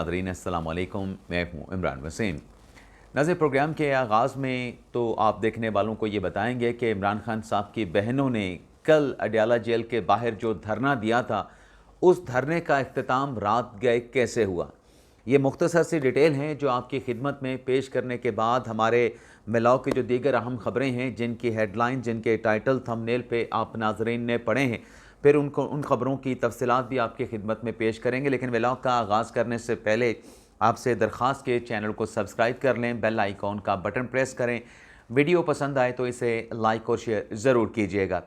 नाज़रीन अस्सलाम वालेकुम, मैं हूँ इमरान वसीम। नाज़रीन, प्रोग्राम के आगाज़ में तो आप देखने वालों को ये बताएंगे कि इमरान खान साहब की बहनों ने कल अडयाला जेल के बाहर जो धरना दिया था, उस धरने का इख्तिताम रात गए कैसे हुआ। ये मुख्तसर सी डिटेल हैं जो आपकी खिदमत में पेश करने के बाद हमारे मिलाओ की जो दीगर अहम ख़बरें हैं, जिनकी हेडलाइन, जिनके टाइटल थंबनेल पे आप नाज़रीन ने पढ़े हैं, फिर उन ख़बरों की तफसीलात भी आपकी खिदमत में पेश करेंगे। लेकिन व्लॉग का आगाज़ करने से पहले आपसे दरख्वास्त के चैनल को सब्सक्राइब कर लें, बेल आइकॉन का बटन प्रेस करें। वीडियो पसंद आए तो इसे लाइक और शेयर ज़रूर कीजिएगा।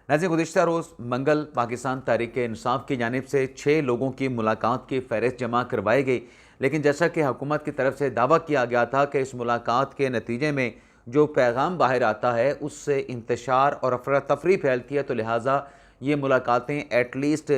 नाज़रीन, गुज़िश्ता रोज़ मंगल पाकिस्तान तहरीक-ए-इंसाफ की जानिब से 6 लोगों की मुलाकात की फ़हरिस्त जमा करवाई गई, लेकिन जैसा कि हुकूमत की तरफ से दावा किया गया था कि इस मुलाकात के नतीजे में जो पैगाम बाहर आता है उससे इंतशार और अफरा तफरी फैलती है, तो लिहाजा ये मुलाकातें एटलीस्ट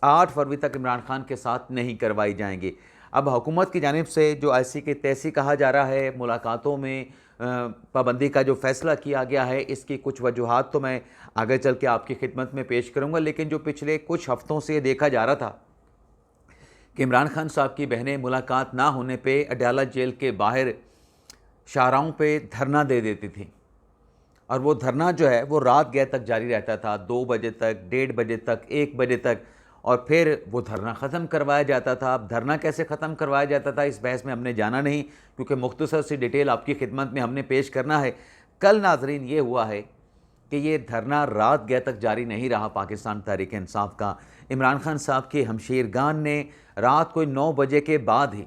8 फरवरी तक इमरान खान के साथ नहीं करवाई जाएंगी। अब हुकूमत की जानिब से जो ऐसी की तैसी कहा जा रहा है, मुलाकातों में पाबंदी का जो फ़ैसला किया गया है, इसकी कुछ वजूहात तो मैं आगे चल के आपकी खिदमत में पेश करूँगा। लेकिन जो पिछले कुछ हफ़्तों से देखा जा रहा था कि इमरान खान साहब की बहनें मुलाकात ना होने पे अडयाला जेल के बाहर शाहराहों पे धरना दे देती थी, और वो धरना जो है वो रात गए तक जारी रहता था, 2 बजे तक, 1:30 बजे तक, 1 बजे तक, और फिर वो धरना ख़त्म करवाया जाता था। अब धरना कैसे ख़त्म करवाया जाता था, इस बहस में हमने जाना नहीं, क्योंकि मुख्तसर सी डिटेल आपकी खिदमत में हमने पेश करना है। कल नाज़रीन ये हुआ है कि ये धरना रात गए तक जारी नहीं रहा पाकिस्तान तहरीक-ए-इंसाफ का। इमरान खान साहब के हमशीरगान ने रात को 9 बजे के बाद ही,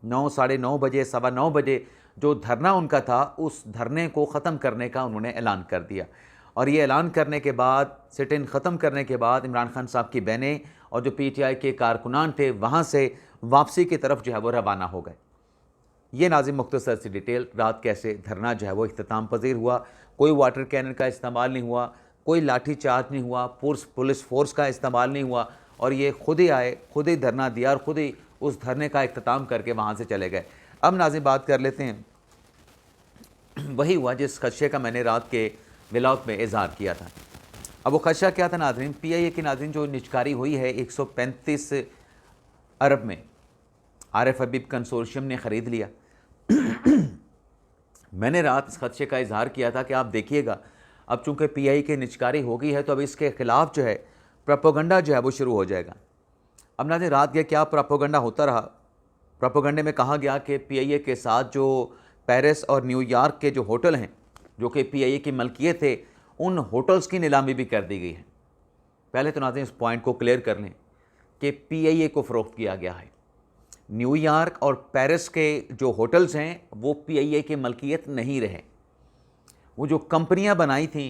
9 साढ़े 9 बजे, सवा 9 बजे जो धरना उनका था, उस धरने को ख़त्म करने का उन्होंने ऐलान कर दिया। और ये ऐलान करने के बाद, सिट इन ख़त्म करने के बाद, इमरान खान साहब की बहनें और जो PTI के कारकुनान थे, वहाँ से वापसी की तरफ जो है वो रवाना हो गए। ये नाज़िम मुख्तसर सी डिटेल, रात कैसे धरना जो है वो इख्तिताम पज़ीर हुआ। कोई वाटर कैनन का इस्तेमाल नहीं हुआ, कोई लाठी चार्ज नहीं हुआ, पुलिस फोर्स का इस्तेमाल नहीं हुआ, और ये खुद ही आए, खुद ही धरना दिया और खुद ही उस धरने का इख्तिताम करके वहाँ से चले गए। अब नाज़िम बात कर लेते हैं, वही हुआ जिस खदशे का मैंने रात के व्लॉग में इज़हार किया था। अब वो खदशा क्या था नाज़रीन, PIA की नाज़रीन जो निजकारी हुई है 135 अरब में, आरिफ हबीब कंसोर्शियम ने ख़रीद लिया। मैंने रात इस खदशे का इज़हार किया था कि आप देखिएगा, अब चूँकि PIA की निजकारी हो गई है तो अब इसके ख़िलाफ़ जो है प्रोपेगेंडा जो है वो शुरू हो जाएगा। अब नाज़रीन, रात के क्या प्रोपेगेंडा होता रहा। प्रोपेगेंडे में कहा गया कि PIA के साथ जो पेरिस और न्यूयॉर्क के जो होटल हैं, जो कि PIA की मलकियत थे, उन होटल्स की नीलामी भी कर दी गई है। पहले तो नाज़रीन इस पॉइंट को क्लियर कर लें कि PIA को फ़रोख्त किया गया है। न्यूयॉर्क और पेरिस के जो होटल्स हैं वो PIA की मलकियत नहीं रहे। वो जो कंपनियां बनाई थी,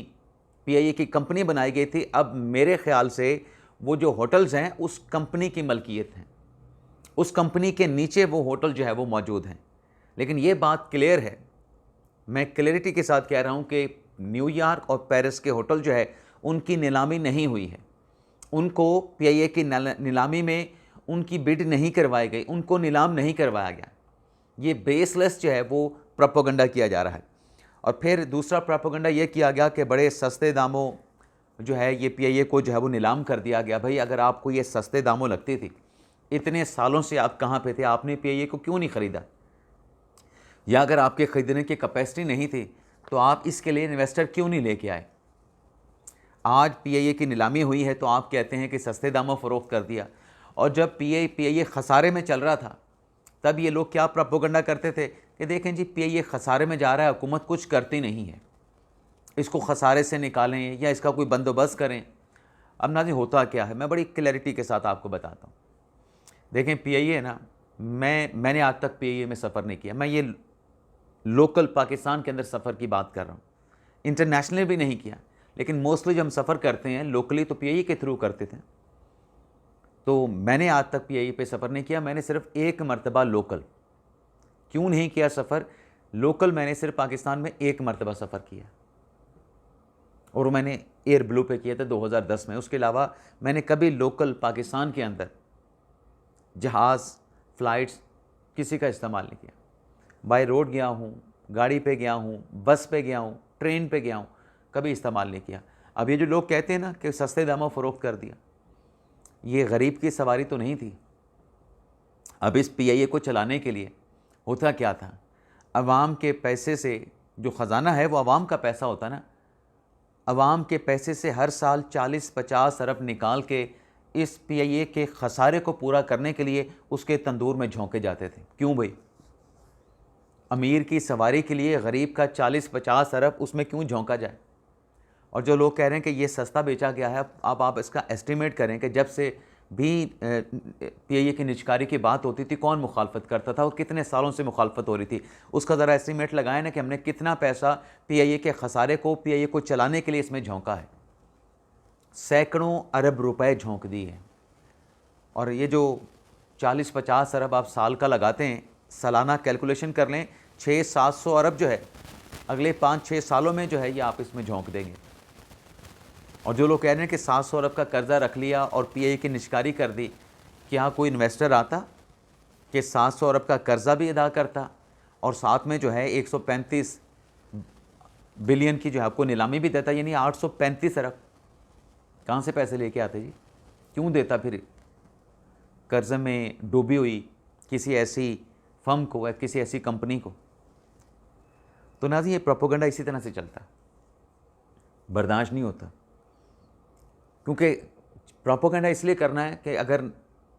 PIA की कंपनी बनाई गई थी, अब मेरे ख़्याल से वो जो होटल्स हैं उस कंपनी की मलकियत हैं, उस कंपनी के नीचे वो होटल जो है वो मौजूद हैं। लेकिन ये बात क्लियर है, मैं क्लियरिटी के साथ कह रहा हूँ कि न्यूयॉर्क और पेरिस के होटल जो है उनकी नीलामी नहीं हुई है। उनको PIA की नीलामी में उनकी बिड नहीं करवाई गई, उनको नीलाम नहीं करवाया गया। ये बेसलेस जो है वो प्रोपेगेंडा किया जा रहा है। और फिर दूसरा प्रोपेगेंडा ये किया गया कि बड़े सस्ते दामों जो है ये PIA को जो है वो नीलाम कर दिया गया। भाई, अगर आपको ये सस्ते दामों लगती थी, इतने सालों से आप कहाँ पे थे, आपने PIA को क्यों नहीं ख़रीदा? या अगर आपके ख़रीदने की कैपेसिटी नहीं थी तो आप इसके लिए इन्वेस्टर क्यों नहीं लेके आए? आज PIA की नीलामी हुई है तो आप कहते हैं कि सस्ते दामों फ़रोख्त कर दिया। और जब PIA खसारे में चल रहा था, तब ये लोग क्या प्रोपेगेंडा करते थे कि देखें जी, PIA खसारे में जा रहा है, हुकूमत कुछ करती नहीं है, इसको खसारे से निकालें या इसका कोई बंदोबस्त करें। अब नाज़रीन, होता क्या है, मैं बड़ी क्लैरिटी के साथ आपको बताता हूँ। देखें, PIA ना, मैंने आज तक PIA में सफ़र नहीं किया। मैं ये लोकल पाकिस्तान के अंदर सफ़र की बात कर रहा हूँ, इंटरनेशनल भी नहीं किया। लेकिन मोस्टली जब हम सफ़र करते हैं लोकली तो PIA के थ्रू करते थे। तो मैंने आज तक PIA पे सफ़र नहीं किया। मैंने सिर्फ एक मरतबा लोकल, क्यों नहीं किया सफ़र, लोकल मैंने सिर्फ पाकिस्तान में एक मरतबा सफ़र किया, और वो मैंने एयर ब्लू पे किया था 2010 में। उसके अलावा मैंने कभी लोकल पाकिस्तान के अंदर जहाज़, फ़्लाइट्स किसी का इस्तेमाल नहीं किया। बाय रोड गया हूँ, गाड़ी पे गया हूँ, बस पे गया हूँ, ट्रेन पे गया हूँ, कभी इस्तेमाल नहीं किया। अब ये जो लोग कहते हैं ना कि सस्ते दामों फ़रोख्त कर दिया, ये गरीब की सवारी तो नहीं थी। अब इस पीआईए को चलाने के लिए होता क्या था, अवाम के पैसे से, जो ख़जाना है वो अवाम का पैसा होता ना, अवाम के पैसे से हर साल 40-50 अरब निकाल के इस पीआईए के खसारे को पूरा करने के लिए उसके तंदूर में झोंके जाते थे। क्यों भाई? अमीर की सवारी के लिए गरीब का 40-50 अरब उसमें क्यों झोंका जाए? और जो लोग कह रहे हैं कि ये सस्ता बेचा गया है, अब आप इसका एस्टिमेट करें कि जब से भी पीआईए की निजकारी की बात होती थी कौन मुखालफत करता था और कितने सालों से मुखालफत हो रही थी, उसका ज़रा एस्टिमेट लगाएं ना कि हमने कितना पैसा पीआईए के खसारे को, पीआईए को चलाने के लिए इसमें झोंका है। सैकड़ों अरब रुपए झोंक दिए हैं। और ये जो 40-50 अरब आप साल का लगाते हैं, सालाना कैलकुलेशन कर लें, 600-700 अरब जो है अगले 5-6 सालों में जो है ये आप इसमें झोंक देंगे। और जो लोग कह रहे हैं कि 700 अरब का कर्जा रख लिया और पीआईए की निजकारी कर दी, कि यहाँ कोई इन्वेस्टर आता कि 700 अरब का कर्जा भी अदा करता और साथ में जो है 135 बिलियन की जो है आपको नीलामी भी देता, यानी 835 अरब कहाँ से पैसे लेके आते जी? क्यों देता फिर कर्ज में डूबी हुई किसी ऐसी फर्म को या किसी ऐसी कंपनी को? तो नाज़रीन, ये प्रोपेगेंडा इसी तरह से चलता, बर्दाश्त नहीं होता। क्योंकि प्रोपेगेंडा इसलिए करना है कि अगर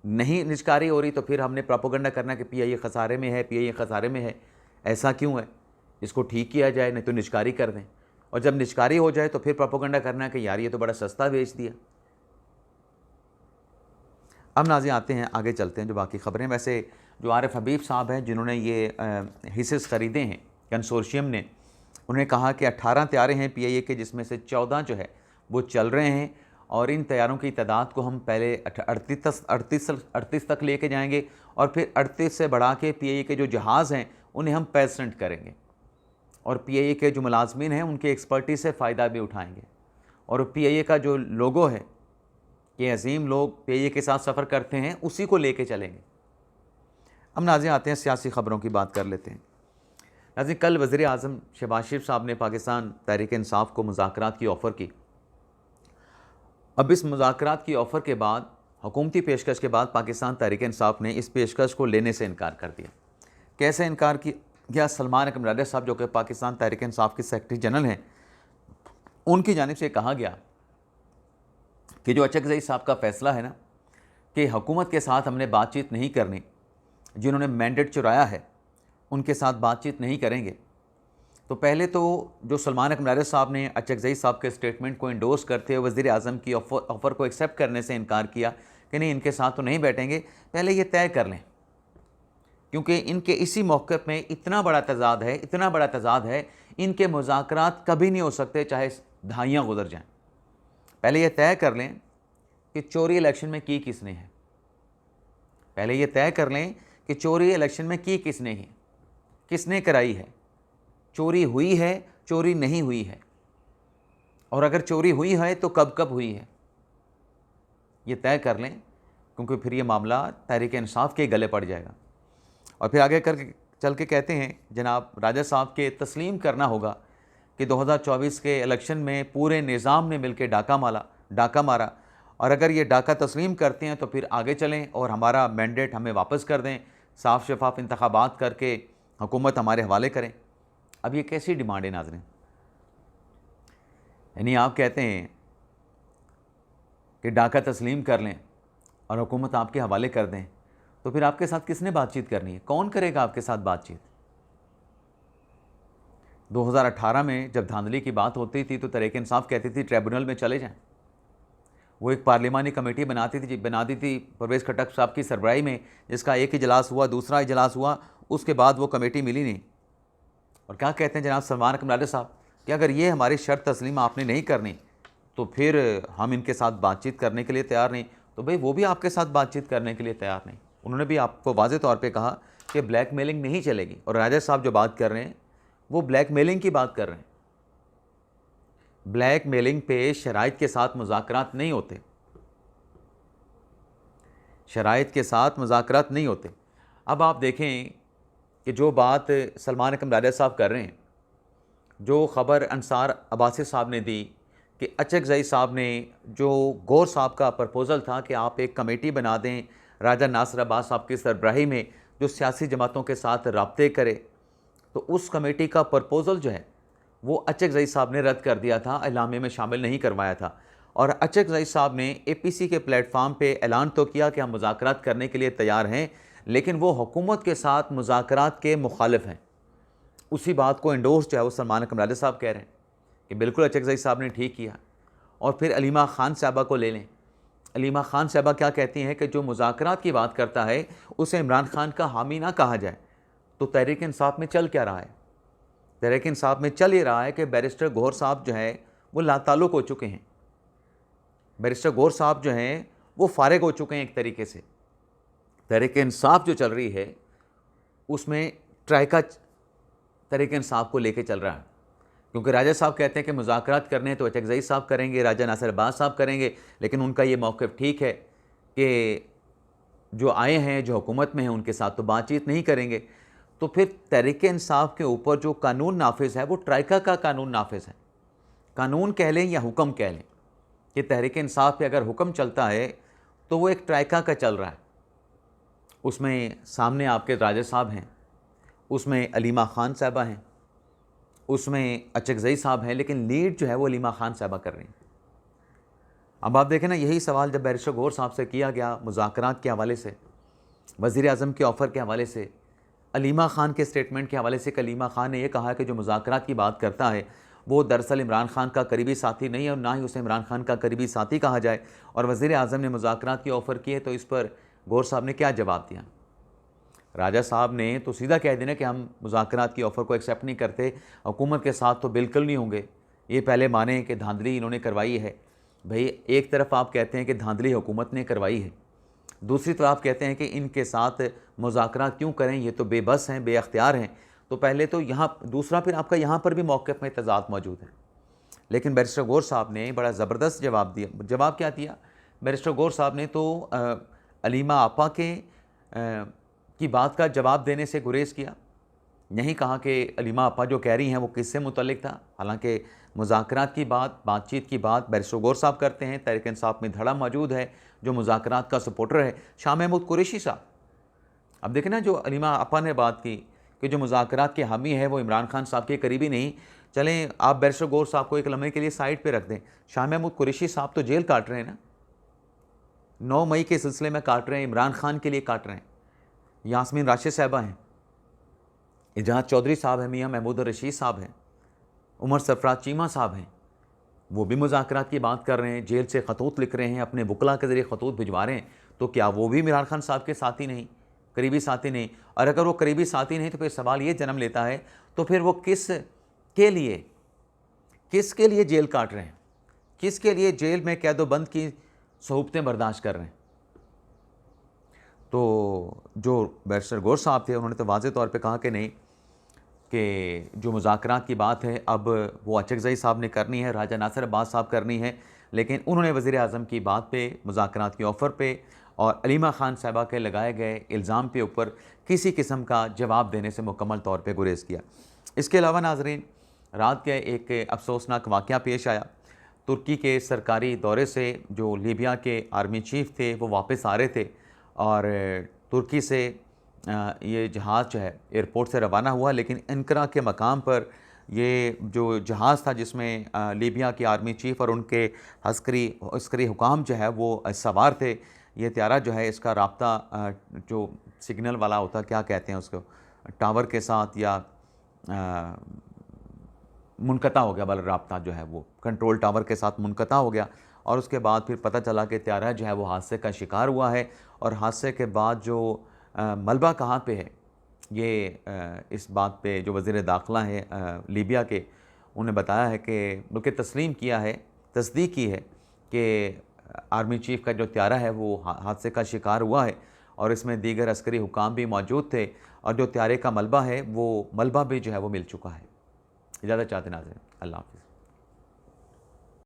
नहीं निजकारी हो रही तो फिर हमने प्रोपेगेंडा करना है कि पीआईए खसारे में है, पीआईए खसारे में है, ऐसा क्यों है, इसको ठीक किया जाए, नहीं तो निजकारी कर दें। और जब निजकारी हो जाए तो फिर प्रोपेगेंडा करना है कि यार ये तो बड़ा सस्ता बेच दिया। अब नाज़रीन आते हैं, आगे चलते हैं जो बाकी ख़बरें। वैसे जो आरिफ हबीब साहब हैं जिन्होंने ये हिस्सेस ख़रीदे हैं कंसोर्शियम ने, उन्होंने कहा कि 18 तैयारे हैं पीआईए के, जिसमें से 14 जो है वो चल रहे हैं और इन तैयारों की तादाद को हम पहले 38 तक लेके जाएंगे और फिर 38 से बढ़ा के पीआईए के जो जहाज़ हैं उन्हें हम पेसेंट करेंगे और पीआईए के जो मुलाजमीन हैं उनके एक्सपर्टीज से फ़ायदा भी उठाएंगे। और पीआईए का जो लोगो है कि अजीम लोग पीआईए के साथ सफ़र करते हैं, उसी को लेके चलेंगे। अब नाज़रीन आते हैं सियासी ख़बरों की बात कर लेते हैं। नाज़रीन, कल वज़ीर आज़म शहबाज शरीफ साहब ने पाकिस्तान तहरीक इंसाफ को मुज़ाकरात की ऑफ़र की। अब इस मुज़ाकरात की ऑफ़र के बाद, हुकूमती पेशकश के बाद, पाकिस्तान तहरीक इंसाफ ने इस पेशकश को लेने से इनकार कर दिया। कैसे इनकार किया? सलमान अकमरादा साहब जो कि पाकिस्तान तहरीक इंसाफ के सेक्रेटरी जनरल हैं, उनकी जानिब से कहा गया कि जो अचकज़ई साहब का फ़ैसला है ना कि हुकूमत के साथ हमने बातचीत नहीं करनी, जिन्होंने मैंडेट चुराया है उनके साथ बातचीत नहीं करेंगे। तो पहले तो जो सलमान अकमरादा साहब ने अचकज़ई साहब के स्टेटमेंट को इंडोर्स करते हुए वज़ीर आज़म की ऑफ़र को एक्सेप्ट करने से इनकार किया कि नहीं, इनके साथ तो नहीं बैठेंगे, पहले ये तय कर लें, क्योंकि इनके इसी मौक़िफ़ में इतना बड़ा तज़ाद है, इनके मुज़ाकरात कभी नहीं हो सकते चाहे दहाइयाँ गुज़र जाएँ। पहले ये तय कर लें कि चोरी इलेक्शन में की किसने है, पहले ये तय कर लें कि चोरी इलेक्शन में की किसने है, किसने कराई है, चोरी हुई है, चोरी नहीं हुई है, और अगर चोरी हुई है तो कब कब हुई है, ये तय कर लें, क्योंकि फिर ये मामला तहरीक इंसाफ के गले पड़ जाएगा। और फिर आगे करके चल के कहते हैं जनाब राजा साहब के तस्लीम करना होगा कि 2024 के इलेक्शन में पूरे निज़ाम ने मिलकर डाका मारा, और अगर ये डाका तस्लीम करते हैं तो फिर आगे चलें और हमारा मैंडेट हमें वापस कर दें, साफ़ शफाफ इंतखाबात करके हुकूमत हमारे हवाले करें। अब ये कैसी डिमांड है नाज़रीन? यानी आप कहते हैं कि डाका तस्लीम कर लें और हुकूमत आपके हवाले कर दें, तो फिर आपके साथ किसने बातचीत करनी है? कौन करेगा आपके साथ बातचीत? 2018 में जब धांधली की बात होती थी तो तहरीक इंसाफ कहती थी ट्रिब्यूनल में चले जाएं। वो एक पार्लिमानी कमेटी बना दी थी परवेज़ खट्टक साहब की सरबराही में, जिसका एक इजलास हुआ, दूसरा इजलास हुआ, उसके बाद वो कमेटी मिली नहीं। और क्या कहते हैं जनाब सलमान अकमरादा साहब कि अगर ये हमारी शर्त तस्लीम आपने नहीं करनी तो फिर हम इनके साथ बातचीत करने के लिए तैयार नहीं। तो भाई वो भी आपके साथ बातचीत करने के लिए तैयार नहीं। उन्होंने भी आपको वाज़े तौर पे कहा कि ब्लैकमेलिंग नहीं चलेगी। और राजा साहब जो बात कर रहे हैं वो ब्लैकमेलिंग की बात कर रहे हैं। ब्लैकमेलिंग पे शराइत के साथ मुज़ाकरात नहीं होते, शराइत के साथ मुज़ाकरात नहीं होते। अब आप देखें कि जो बात सलमान अकमरादा साहब कर रहे हैं, जो ख़बर अंसार अब्बासी साहब ने दी कि अचकज़ई साहब ने, जो गौर साहब का प्रपोज़ल था कि आप एक कमेटी बना दें राजा नासिर अब्बास साहब की सरबराही में जो सियासी जमातों के साथ राब्ते करे, तो उस कमेटी का प्रपोज़ल जो है वो अचकज़ई साहब ने रद्द कर दिया था, एलामे में शामिल नहीं करवाया था। और अचकज़ई साहब ने APC के प्लेटफार्म पे ऐलान तो किया कि हम मुज़ाकरात करने के लिए तैयार हैं, लेकिन वो हुकूमत के साथ मुज़ाकरात के मुखालिफ हैं। उसी बात को एंडोर्स जो है वो सलमान कमराले साहब कह रहे हैं कि बिल्कुल अचकज़ई साहब ने ठीक किया। और फिर अलीमा ख़ान साहबा को ले लें। अलीमा ख़ान साहबा क्या कहती हैं कि जो मुज़ाकरात की बात करता है उसे इमरान खान का हामी ना कहा जाए। तो तहरीक इंसाफ में चल क्या रहा है? तहरीक इंसाफ में चल ये रहा है कि बैरिस्टर गौहर साहब जो है वो लाताल्लुक़ हो चुके हैं। बैरिस्टर गौहर साहब जो हैं वो फ़ारिग हो चुके हैं एक तरीके से। तहरीक इंसाफ जो चल रही है उसमें ट्राइका तहरीक इंसाफ को लेके चल रहा है, क्योंकि राजा साहब कहते हैं कि मुज़ाकरात करने तो अचकज़ई साहब करेंगे, राजा नासिर अब्बास साहब करेंगे, लेकिन उनका ये मौक़िफ़ ठीक है कि जो आए हैं, जो हुकूमत में हैं, उनके साथ तो बातचीत नहीं करेंगे। तो फिर तहरीक इंसाफ के ऊपर जो कानून नाफिज है वो ट्राइका का कानून नाफिज है। कानून कह लें या हुक्म कह लें कि तहरीक इंसाफ पे अगर हुक्म चलता है तो वो एक ट्राइका का चल रहा है। उसमें सामने आपके राजा साहब हैं, उसमें अलीमा ख़ान साहबा हैं, उसमें अचकज़ई साहब हैं, लेकिन लीड जो है वो अलीमा ख़ान साहबा कर रही हैं। अब आप देखें ना, यही सवाल जब बैरिस्टर गौहर साहब से किया गया मुज़ाकरात के हवाले से, वज़ीर आज़म के ऑफ़र के हवाले से, अलीमा ख़ान के स्टेटमेंट के हवाले से, अलीमा ख़ान ने यह कहा कि जो मुज़ाकरात की बात करता है वो दरअसल इमरान खान का करीबी साथी नहीं है और ना ही उसे इमरान खान का करीबी साथी कहा जाए, और वज़ीर आज़म ने मुज़ाकरात की ऑफ़र की है। तो इस पर गौहर साहब ने क्या जवाब दिया? राजा साहब ने तो सीधा कह दिया कि हम मुज़ाकरात की ऑफ़र को एक्सेप्ट नहीं करते, हुकूमत के साथ तो बिल्कुल नहीं होंगे। ये पहले माने कि धांधली इन्होंने करवाई है। भाई, एक तरफ आप कहते हैं कि धांधली हुकूमत ने करवाई है, दूसरी तरफ आप कहते हैं कि इनके साथ मुज़ाकरात क्यों करें, ये तो बेबस हैं, बेअख्तियार हैं। तो पहले तो यहाँ दूसरा, फिर आपका यहाँ पर भी मौक़िफ़ में तज़ाद मौजूद है। लेकिन बैरिस्टर गौहर साहब ने बड़ा ज़बरदस्त जवाब दिया। जवाब क्या दिया? बैरिस्टर गौहर साहब ने तो अलीमा आपा के की बात का जवाब देने से गुरेज़ किया। नहीं कहा कि अलीमा आपा जो कह रही हैं वो किससे मुतल्लिक था। हालांकि मुज़ाकरात की बात, बातचीत की बात बैरिस्टर गौहर साहब करते हैं। तहरीक इंसाफ में धड़ा मौजूद है जो मुज़ाकरात का सपोर्टर है, शाह महमूद कुरैशी साहब। अब देखें ना, जो अलीमा आपा ने बात की कि जो मुज़ाकरात के हामी है वो इमरान खान साहब के करीबी नहीं। चलें, आप बैरिस्टर गौहर साहब को एक लम्हे के लिए साइड पर रख दें। शाह महमूद कुरैशी साहब तो जेल काट रहे हैं ना, 9 मई के सिलसिले में काट रहे हैं, इमरान खान के लिए काट रहे हैं। यास्मीन राशिद साहबा हैं, इजाज़ चौधरी साहब हैं, मियाँ महमूद रशीद साहब हैं, उमर सरफराज चीमा साहब हैं, वो भी मुज़ाकरात की बात कर रहे हैं, जेल से ख़तूत लिख रहे हैं, अपने वकला के ज़रिए ख़तूत भिजवा रहे हैं। तो क्या वो भी इमरान खान साहब के साथी नहीं, करीबी साथी नहीं? और अगर वो करीबी साथी नहीं तो फिर सवाल ये जन्म लेता है, तो फिर वो किसके लिए जेल काट रहे हैं, किसके लिए जेल में कैदोबंद की सहूबतें बर्दाश्त कर रहे हैं? तो जो बैरिस्टर गौहर साहब थे उन्होंने तो वाज़ेह तौर पे कहा कि नहीं, कि जो मुज़ाकरात की बात है अब वो अचकज़ई साहब ने करनी है, राजा नासिर अब्बास साहब करनी है। लेकिन उन्होंने वज़ीर आज़म की बात पे, मुज़ाकरात की ऑफ़र पे और अलीमा ख़ान साहिबा के लगाए गए इल्ज़ाम के ऊपर किसी किस्म का जवाब देने से मुकम्मल तौर पर गुरेज़ किया। इसके अलावा नाज़रीन, रात के एक अफसोसनाक वाक़या पेश आया। तुर्की के सरकारी दौरे से जो लीबिया के आर्मी चीफ़ थे वो वापस आ रहे थे और तुर्की से ये जहाज़ जो है एयरपोर्ट से रवाना हुआ, लेकिन अंकारा के मकाम पर ये जो जहाज़ था जिसमें लीबिया के आर्मी चीफ़ और उनके अस्करी हुकाम जो है वो सवार थे, ये त्यारा जो है इसका राब्ता जो सिग्नल वाला होता, क्या कहते हैं उसको, टावर के साथ या मुनक़ता हो गया, वाला राब्ता जो है वो कंट्रोल टावर के साथ मुनक़ता हो गया। और उसके बाद फिर पता चला कि त्यारा जो है वो हादसे का शिकार हुआ है। और हादसे के बाद जो मलबा कहाँ पे है, ये इस बात पे जो वज़ीर दाखिला है लीबिया के, उन्हें बताया है कि बल्कि तस्लीम किया है, तस्दीक की है कि आर्मी चीफ़ का जो त्यारा है वो हादसे का शिकार हुआ है और इसमें दीगर अस्करी हुकाम भी मौजूद थे और जो त्यारे का मलबा है वो मलबा भी जो है वो मिल चुका है। इजाज़त चाहते नाज़रीन, अल्लाह हाफ़िज़।